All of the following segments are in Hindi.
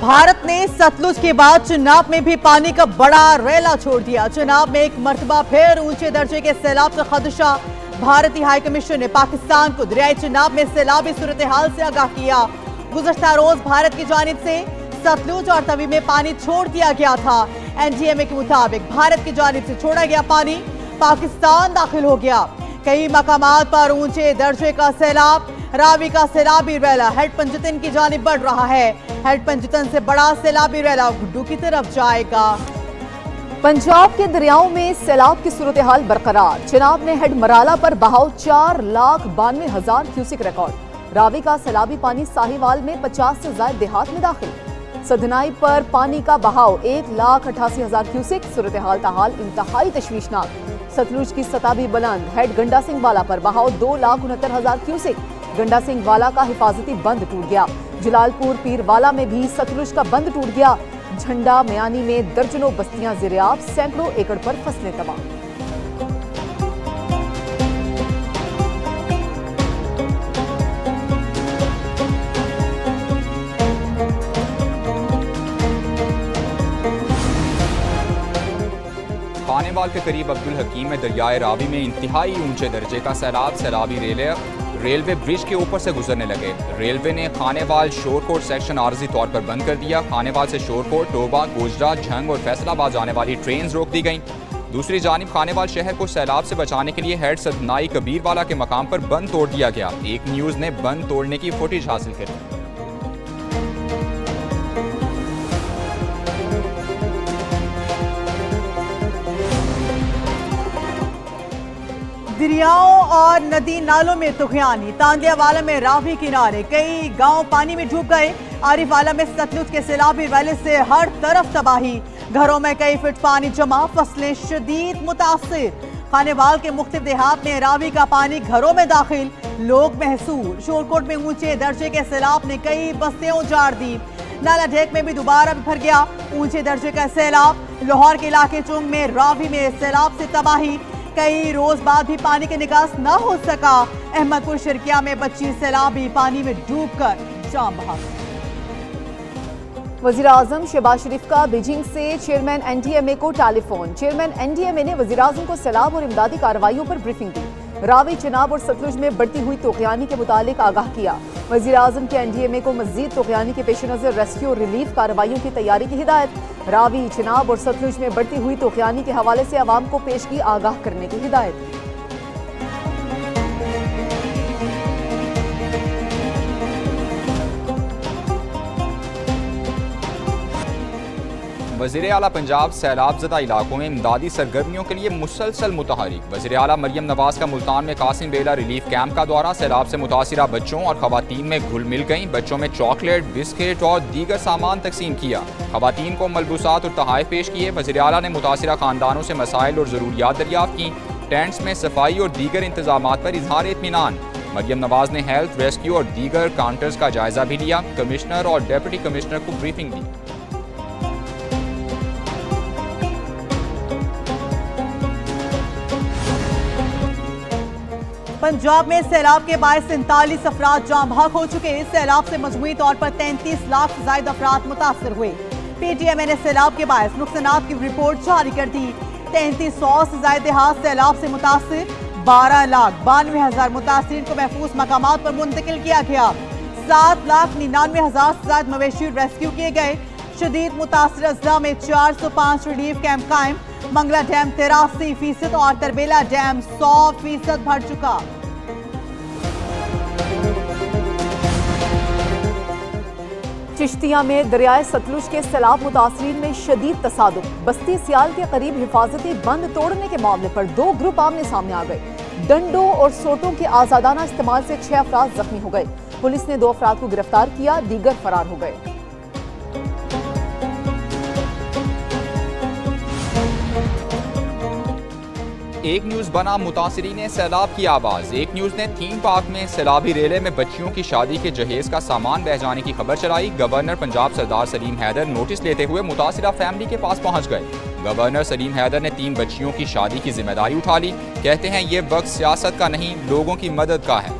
भारत ने सतलुज के बाद चिनाब में भी पानी का बड़ा रैला छोड़ दिया। चिनाब में एक मर्तबा फिर ऊंचे दर्जे के सैलाब का खदशा। भारतीय हाई कमीशन ने पाकिस्तान को दरियाई चिनाब में सैलाबी सूरत हाल से आगाह किया। गुज़श्ता रोज भारत की जानिब से सतलुज और तवी में पानी छोड़ दिया गया था। एनडीएमए के मुताबिक भारत की जानिब से छोड़ा गया पानी पाकिस्तान दाखिल हो गया। कई मकामात पर ऊंचे दर्जे का सैलाब। रावी का सैलाबी रैला हेड पंजतन की जानिब बढ़ रहा है। हेड पंजतन से बड़ा सैलाबी रैला गुड्डू की तरफ जाएगा। पंजाब के दरियाओं में सैलाब की सूरत हाल बरकरार। चिनाब ने हेड मराला पर बहाव 4,92,000 क्यूसिक रिकॉर्ड। रावी का सैलाबी पानी साहिवाल में 50 से ज्यादा देहात में दाखिल। सदनाई पर पानी का बहाव 1,88,000 क्यूसिक। सूरत हाल ताहाल इंतहाई तशवीशनाक। सतलुज की सतह भी बुलंद। हेड गंडा सिंह वाला पर बहाव 2,69,000 क्यूसिक। गंडा सिंह वाला का हिफाजती बंद टूट गया। जलालपुर पीरवाला में भी सतलुज का बंद टूट गया। झंडा म्यानी में दर्जनों बस्तियां ज़ेरे-आब, सैकड़ों एकड़ पर फसलें तबाह। खानेवाल के करीब अब्दुल हकीम में दरियाए रावी में इंतहाई ऊंचे दर्जे का सैलाब सैलाबी रेलवे ब्रिज के ऊपर से गुजरने लगे। रेलवे ने खानेवाल शोरकोट सेक्शन आर्जी तौर पर बंद कर दिया। खानेवाल से शोरकोट, टोबा, गोजरा, झंग और फैसलाबाद जाने वाली ट्रेन रोक दी गई। दूसरी जानिब खानेवाल शहर को सैलाब से बचाने के लिए हेड सदनाई कबीरवाला के मकाम पर बंद तोड़ दिया गया। एक न्यूज़ ने बंद तोड़ने की फुटेज हासिल करी। दरियाओं और नदी नालों में तुगयानी। तांदियावाला में रावी किनारे कई गांव पानी में डूब गए। आरिफवाला में सतलुज के सैलाबी रैले से हर तरफ तबाही। घरों में कई फीट पानी जमा, फसलें शदीद मुतासिर। खानेवाल के मुख्तलिफ देहात में रावी का पानी घरों में दाखिल, लोग महसूर। शोरकोट में ऊंचे दर्जे के सैलाब ने कई बस्तियां उजाड़ दी। नाला ढेक में भी दोबारा भर गया ऊंचे दर्जे का सैलाब। लाहौर के इलाके चुंग में रावी में सैलाब से तबाही। कई रोज बाद भी पानी के निकास न हो सका। अहमदपुर शर्किया में बच्ची सैलाबी पानी में डूबकर जान बहा। वजीर आजम शहबाज शरीफ का बीजिंग से चेयरमैन एनडीएमए को टेलीफोन। चेयरमैन एनडीएमए ने वजीर आजम को सैलाब और इमदादी कार्रवाइयों पर ब्रीफिंग दी। रावी, चिनाब और सतलुज में बढ़ती हुई तोक़यानी के मुतालिक आगाह किया। वजीर आजम के एनडीएमए को मजीद तोक़यानी के पेश नज़र रेस्क्यू और रिलीफ कार्रवाइयों की तैयारी की हिदायत। रावी, चिनाब और सतलुज में बढ़ती हुई तोक़यानी के हवाले से आवाम को पेशगी आगाह करने की हिदायत। वज़ीर आला पंजाब सैलाब ज़दा इलाकों में इमदादी सरगर्मियों के लिए मुसलसल मुतहरिक। वज़ीर आला मरियम नवाज का मुल्तान में कासिम बेला रिलीफ कैंप का दौरा। सैलाब से मुतासिरा बच्चों और खवातीन में घुल मिल गईं। बच्चों में चॉकलेट, बिस्किट और दीगर सामान तकसीम किया। खवातीन को मलबूसात और तहाइफ पेश किए। वज़ीर आला ने मुतासिरा खानदानों से मसाइल और ज़रूरियात दरियाफ्त की। टेंट्स में सफाई और दीगर इंतजामात पर इजहार इत्मीनान। मरियम नवाज ने हेल्थ, रेस्क्यू और दीगर काउंटर्स का जायजा भी लिया। कमिश्नर और डिप्टी कमिश्नर को ब्रीफिंग दी। पंजाब में सैलाब के बायस 47 अफराद जाँ बहक हो चुके। सैलाब से मजमूई तौर पर 33 लाख से ज्यादा अफराद मुतासर हुए। पीटीएमए ने सैलाब के बायस नुकसानात की रिपोर्ट जारी कर दी। 3300 से ज्यादा देहात सैलाब से मुतासर। 12,92,000 मुतासरीन को महफूज मकामात पर मुंतकिल किया गया। 7,99,000 से ज्यादा मवेशी रेस्क्यू किए गए। शदीद मुतासर अजला में 405 रिलीफ कैंप कायम। मंगला डैम 83% और तरबेला डैम 100% भर चुका। चिश्तिया में दरियाए सतलुज के सैलाब मुतासरीन में शदीद तसादुम। बस्ती सियाल के करीब हिफाजती बंद तोड़ने के मामले पर 2 ग्रुप आमने सामने आ गए। डंडों और सोटों के आजादाना इस्तेमाल से 6 अफराद जख्मी हो गए। पुलिस ने 2 अफराद को गिरफ्तार किया, दीगर फरार हो गए। एक न्यूज़ बना मुतासिरीन सैलाब की आवाज़। एक न्यूज़ ने थीम पार्क में सैलाबी रेले में बच्चियों की शादी के जहेज का सामान बह जाने की खबर चलाई। गवर्नर पंजाब सरदार सलीम हैदर नोटिस लेते हुए मुतासिरा फैमिली के पास पहुंच गए। गवर्नर सलीम हैदर ने 3 बच्चियों की शादी की जिम्मेदारी उठा ली। कहते हैं ये वक्त सियासत का नहीं, लोगों की मदद का है।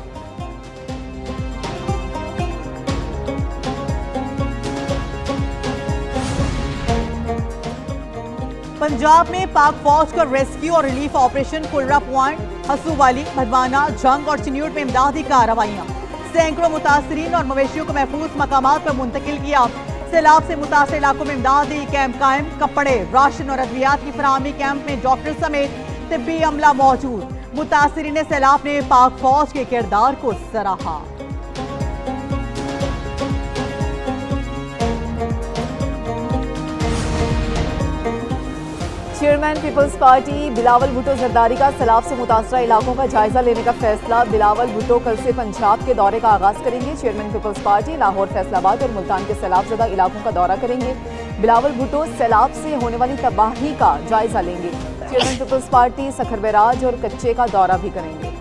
पंजाब में पाक फौज का रेस्क्यू और रिलीफ ऑपरेशन कुलरा पॉइंट, हसूवाली, भदवाना, जंग और चिन्यूट में इमदादी कार्रवाइयां। सैकड़ों मुतासरीन और मवेशियों को महफूज मकामात पर मुंतकिल किया। सैलाब से मुतासर इलाकों में इमदादी कैंप कायम। कपड़े, राशन और अद्वियात की फराहमी कैंप में डॉक्टर समेत तिब्बी अमला मौजूद। मुतासरीन सैलाब ने पाक फौज के किरदार को सराहा। चेयरमैन पीपल्स पार्टी बिलावल भुट्टो जरदारी का सैलाब से मुतासरा इलाकों का जायजा लेने का फैसला। बिलावल भुट्टो कल से पंजाब के दौरे का आगाज करेंगे। चेयरमैन पीपल्स पार्टी लाहौर, फैसलाबाद और मुल्तान के सैलाबजदा इलाकों का दौरा करेंगे। बिलावल भुट्टो सैलाब से होने वाली तबाही का जायजा लेंगे। चेयरमैन पीपल्स पार्टी सखर बैराज और कच्चे का दौरा भी करेंगे।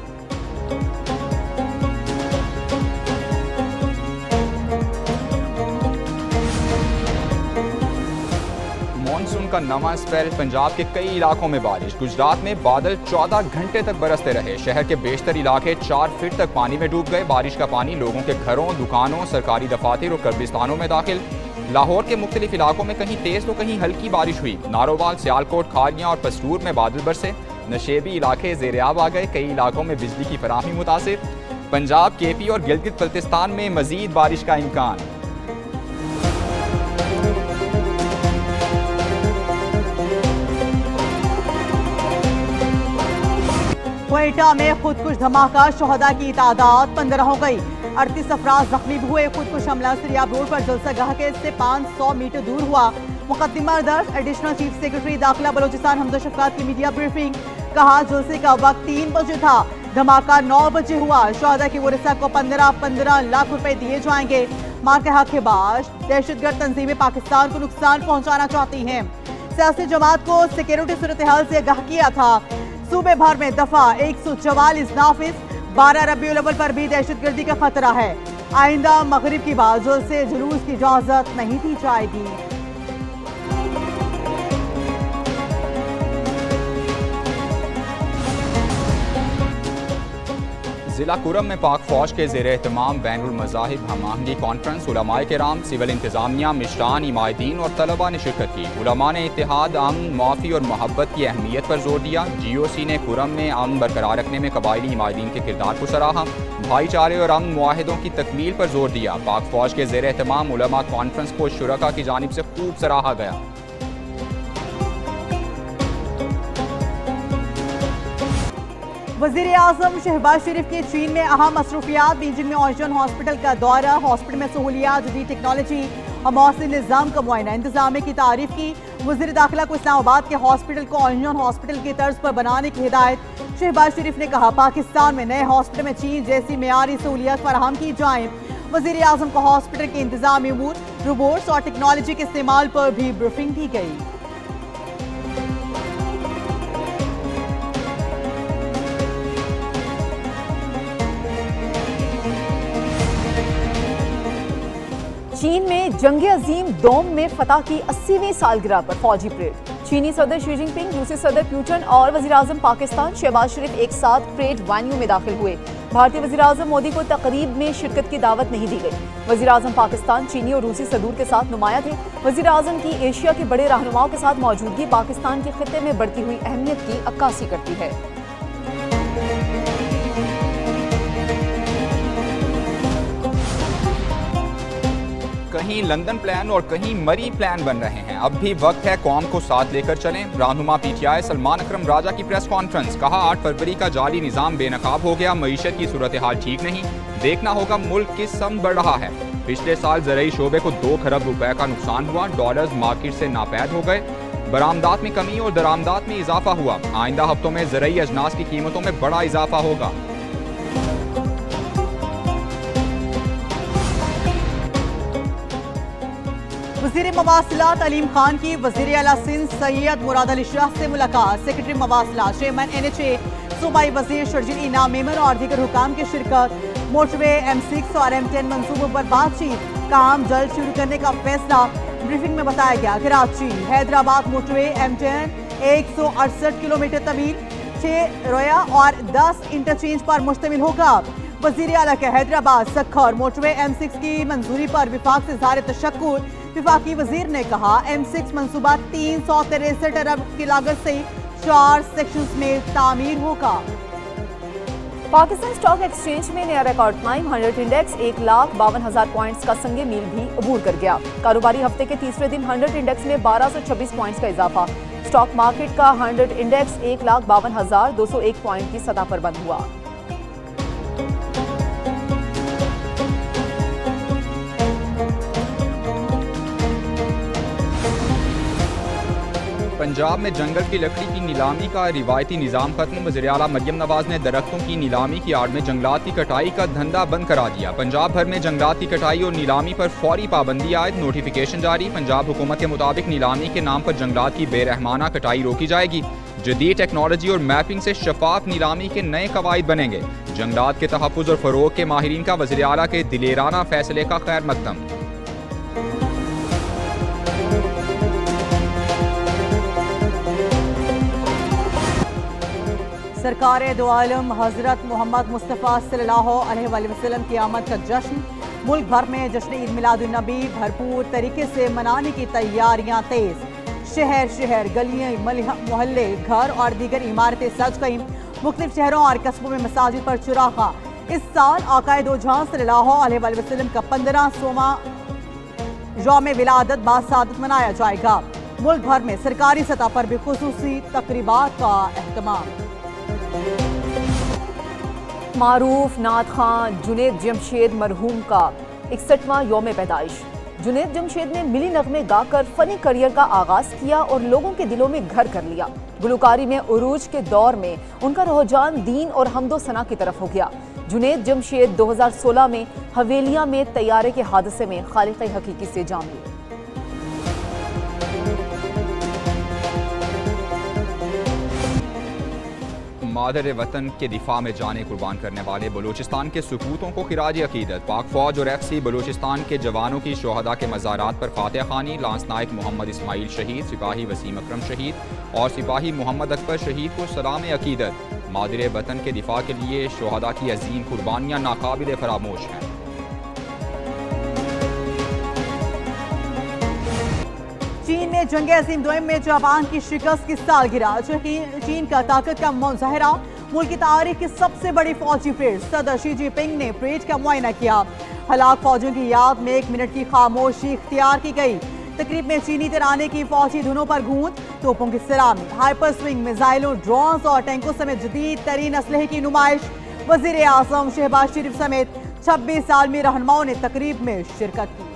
मानसून का नवा स्पेल। पंजाब के कई इलाकों में बारिश। गुजरात में बादल 14 घंटे तक बरसते रहे। शहर के बेशतर इलाके 4 फीट तक पानी में डूब गए। बारिश का पानी लोगों के घरों, दुकानों, सरकारी दफातर और कब्रिस्तानों में दाखिल। लाहौर के मुख्तलिफ इलाकों में कहीं तेज तो कहीं हल्की बारिश हुई। नारोवाल, सियालकोट, खारियां और पस्तूर में बादल बरसे। नशेबी इलाके ज़ेर-ए-आब आ गए। कई इलाकों में बिजली की फराहमी मुतासिर। पंजाब, केपी और गिलगित बल्तिस्तान में मजीद बारिश का इम्कान। क्वेटा में खुदकुश धमाका, शोहदा की तादाद 15 हो गई। 38 अफराद जख्मी भी हुए। खुदकुश हमला सरियाब रोड पर जलसागाह के से 500 मीटर दूर हुआ। मुकदमा दर्ज। एडिशनल चीफ सेक्रेटरी दाखिला बलोचिस्तान हमजा शफकात की मीडिया ब्रीफिंग। कहा जलसे का वक्त 3 बजे था, धमाका 9 बजे हुआ। शोहदा की वरिसा को 15 लाख रुपए दिए जाएंगे। मां के हक बाश दहशतगर्द तंजीमें पाकिस्तान को नुकसान पहुंचाना चाहती हैं। सियासी जमात को सिक्योरिटी सूरत हाल से आगाह किया था। सूबे भर में दफा 144 नाफिज। 12 रबीउल अव्वल पर भी दहशतगर्दी का खतरा है। आइंदा मगरिब की बाद जुलूस से जुलूस की इजाजत नहीं दी जाएगी। जिला कुरम में पाक फौज के ज़ेर एहतमाम बैनुल मज़ाहिब हम आहंगी कॉन्फ्रेंस उलमाए किराम, सिविल इंतजामिया, मिशरान, इमायदीन और तलबा ने शिरकत की। उलमा ने इत्तेहाद, अमन, मुआफ़ी और मोहब्बत की अहमियत पर जोर दिया। GOC ने कुरम में अमन बरकरार रखने में कबायली इमायदीन के किरदार को सराहा। भाईचारे और अमन मुआहिदों की तकमील पर जोर दिया। पाक फौज के ज़ेर एहतमाम उलमा कॉन्फ्रेंस को शुरका की जानिब से खूब सराहा गया। वज़ीर आज़म शहबाज शरीफ के चीन में अहम मसरूफियात। बीजिंग में ऑरिजिन हॉस्पिटल का दौरा। हॉस्पिटल में सहूलियात, जदीद टेक्नोलॉजी और मौसम निज़ाम का मुआयना। इंतजामिया की तारीफ की। वज़ीर दाखिला को इस्लामाबाद के हॉस्पिटल को ऑरिजिन हॉस्पिटल की तर्ज पर बनाने की हिदायत। शहबाज शरीफ ने कहा पाकिस्तान में नए हॉस्पिटल में चीन जैसी मेयारी सहूलियात फराहम की जाएं। वज़ीर आज़म को हॉस्पिटल के इंतजामी अमूर, रोबोट्स और टेक्नोलॉजी के इस्तेमाल पर भी ब्रीफिंग दी गई। चीन में जंग अजीम डोम में फतह की 80वीं सालगिरह पर फौजी परेड। चीनी सदर शी जिनपिंग, रूसी सदर पुतिन और वज़ीर आज़म पाकिस्तान शहबाज शरीफ एक साथ परेड वेन्यू में दाखिल हुए। भारतीय वज़ीर आज़म मोदी को तकरीब में शिरकत की दावत नहीं दी गई। वज़ीर आज़म पाकिस्तान, चीनी और रूसी सदूर के साथ नुमाया थे। वज़ीर आज़म की एशिया के बड़े रहनुमाओं के साथ मौजूदगी पाकिस्तान के खित्ते में बढ़ती हुई अहमियत की अक्कासी करती है। कहीं लंदन प्लान और कहीं मरी प्लान बन रहे हैं। अब भी वक्त है कौम को साथ लेकर चलें। रहनुमा PTI सलमान अकरम राजा की प्रेस कॉन्फ्रेंस। कहा 8 फरवरी का जाली निज़ाम बेनकाब हो गया। मईशत की सूरत हाल ठीक नहीं। देखना होगा मुल्क किस सम बढ़ रहा है। पिछले साल ज़राई शोबे को 2 खरब रुपए का नुकसान हुआ। डॉलर्स मार्केट से नापैद हो गए। बरामदात में कमी और दरामदात में इजाफा हुआ। आइंदा हफ्तों में ज़राई अजनास की कीमतों में बड़ा इजाफा होगा। वज़ीर मवासिलात अलीम खान की वज़ीर आला सिंध सैयद मुराद अली शाह से मुलाकात। सेक्रेटरी मवासिलात, चेयरमैन NHA, सूबाई वज़ीर शर्जील इनाम मेमन और दीगर हुकाम की शिरकत। मोटरवे M6 और M10 मंसूबों पर बातचीत। काम जल्द शुरू करने का फैसला। ब्रीफिंग में बताया गया Karachi Hyderabad motorway M10 168 kilometre तवील, 6 रोया और 10 इंटरचेंज पर मुश्तमिल होगा। वज़ीर आला के हैदराबाद सखर मोटरवे M6 की मंजूरी पर विफाक से इज़हार तशक्कुर। विफाकी वजीर ने कहा M6 मंसूबा 363 अरब की लागत से 4 सेक्शंस में तामीर होगा। पाकिस्तान स्टॉक एक्सचेंज में नया रिकॉर्ड टाइम 100 इंडेक्स 1,52,000 पॉइंट्स का संगे मील भी अबूर कर गया। कारोबारी हफ्ते के तीसरे दिन 100 इंडेक्स में 1226 पॉइंट्स का इजाफा। स्टॉक मार्केट का 100 इंडेक्स 1,52,201 पॉइंट की सतह पर बंद हुआ। पंजाब में जंगल की लकड़ी की नीलामी का रिवायती निज़ाम खत्म। वज़ीर आला मरियम नवाज ने दरख्तों की नीलामी की आड़ में जंगलात की कटाई का धंधा बंद करा दिया। पंजाब भर में जंगलात की कटाई और नीलामी पर फौरी पाबंदी आयद। नोटिफिकेशन जारी। पंजाब हुकूमत के मुताबिक नीलामी के नाम पर जंगलात की बेरहमाना कटाई रोकी जाएगी। जदीद टेक्नोलॉजी और मैपिंग से शफाफ नीलामी के नए कवायद बनेंगे। जंगलात के तहफ़्फ़ुज़ और फ़रोग़ के माहिरीन का वज़ीर आला के दिलेराना फैसले का खैर मकदम। सरकार दो आलम हज़रत मोहम्मद मुस्तफ़ा सल्लल्लाहु अलैहि वसल्लम की आमद का जश्न। मुल्क भर में जश्न ईद मिलादुन्नबी भरपूर तरीके से मनाने की तैयारियां तेज। शहर शहर गलियां मोहल्ले घर और दीगर इमारतें सज गईं। मुख्तलिफ शहरों और कस्बों में मसाजिद पर चुरागा। इस साल आकाए दो जहां सल्लल्लाहु अलैहि वसल्लम का 1500वां यौम विलादत बासादत मनाया जाएगा। मुल्क भर में सरकारी सतह पर भी खुसूसी तकरीबात का एहतमाम। मारूफ नात खां जुनेद जमशेद मरहूम का 61वां यौम पैदाइश। जुनेद जमशेद ने मिली नगमे गाकर फनी करियर का आगाज किया और लोगों के दिलों में घर कर लिया। गुलकारी में उरूज के दौर में उनका रुझान दीन और हमदो सना की तरफ हो गया। जुनेद जमशेद 2016 में हवेलिया में तैयारे के हादसे में खालिक हकीकी से जान ली। मादर वतन के दिफा में जाने कुर्बान करने वाले बलूचिस्तान के सुकूतों को खिराज अकीदत। पाक फौज और FC बलूचिस्तान के जवानों की शोहदा के मज़ारात पर फातिहा खानी। लांस नायक मोहम्मद इस्माइल शहीद, सिपाही वसीम अकरम शहीद और सिपाही मोहम्मद अकबर शहीद को सलाम अकीदत। मादर वतन के दिफा के लिए शोहदा की अजीम कुर्बानियाँ नाकाबिल फरामोश हैं। चीन में जंग अज़ीम दोइम में जापान की शिकस्त की सालगिरह। चीन का ताकत का मुजाहरा। मुल्क की तारीख की सबसे बड़ी फौजी फेर। सदर शी जिनपिंग ने परेड का मुआयना किया। हलाक फौजियों की याद में 1 मिनट की खामोशी इख्तियार की गई। तकरीब में चीनी तराने की फौजी धुनों पर गूंज, तोपों की सलामी, हाइपर स्विंग मिसाइलों, ड्रोन्स और टैंकों समेत जदीद तरीन असलहे की नुमाइश। वज़ीर आज़म शहबाज शरीफ समेत 26 आलमी रहनुमाओं ने तकरीब में शिरकत की।